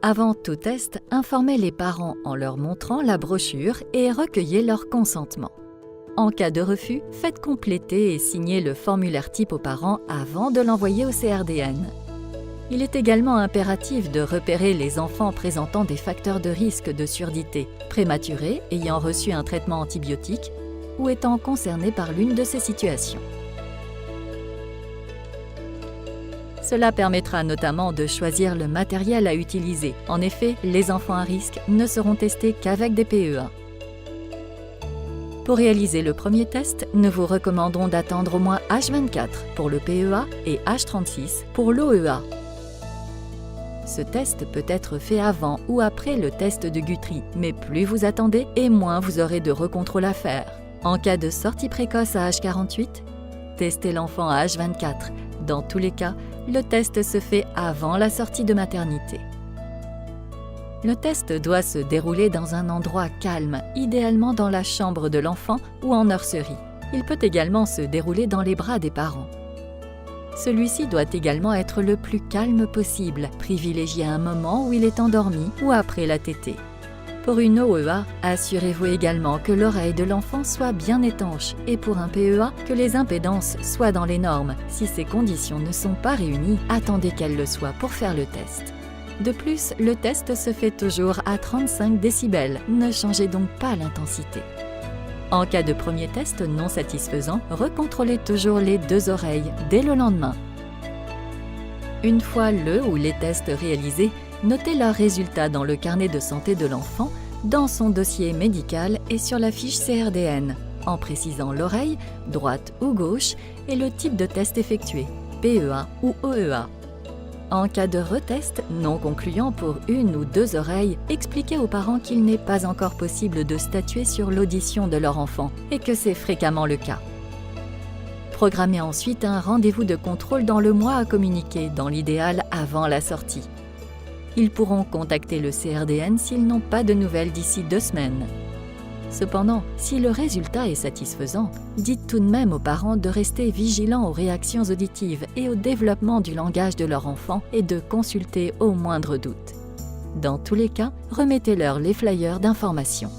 Avant tout test, informez les parents en leur montrant la brochure et recueillez leur consentement. En cas de refus, faites compléter et signer le formulaire type aux parents avant de l'envoyer au CRDN. Il est également impératif de repérer les enfants présentant des facteurs de risque de surdité, prématurés, ayant reçu un traitement antibiotique ou étant concernés par l'une de ces situations. Cela permettra notamment de choisir le matériel à utiliser. En effet, les enfants à risque ne seront testés qu'avec des PEA. Pour réaliser le premier test, nous vous recommandons d'attendre au moins H24 pour le PEA et H36 pour l'OEA. Ce test peut être fait avant ou après le test de Guthrie, mais plus vous attendez et moins vous aurez de recontrôle à faire. En cas de sortie précoce à H48, testez l'enfant à H24. Dans tous les cas, le test se fait avant la sortie de maternité. Le test doit se dérouler dans un endroit calme, idéalement dans la chambre de l'enfant ou en nurserie. Il peut également se dérouler dans les bras des parents. Celui-ci doit également être le plus calme possible, privilégiez un moment où il est endormi ou après la tétée. Pour une OEA, assurez-vous également que l'oreille de l'enfant soit bien étanche et pour un PEA, que les impédances soient dans les normes. Si ces conditions ne sont pas réunies, attendez qu'elles le soient pour faire le test. De plus, le test se fait toujours à 35 décibels, ne changez donc pas l'intensité. En cas de premier test non satisfaisant, recontrôlez toujours les deux oreilles dès le lendemain. Une fois le ou les tests réalisés, notez leurs résultats dans le carnet de santé de l'enfant, dans son dossier médical et sur la fiche CRDN, en précisant l'oreille, droite ou gauche, et le type de test effectué, PEA ou OEA. En cas de retest non concluant pour une ou deux oreilles, expliquez aux parents qu'il n'est pas encore possible de statuer sur l'audition de leur enfant et que c'est fréquemment le cas. Programmez ensuite un rendez-vous de contrôle dans le mois à communiquer, dans l'idéal avant la sortie. Ils pourront contacter le CRDN s'ils n'ont pas de nouvelles d'ici 2 semaines. Cependant, si le résultat est satisfaisant, dites tout de même aux parents de rester vigilants aux réactions auditives et au développement du langage de leur enfant et de consulter au moindre doute. Dans tous les cas, remettez-leur les flyers d'information.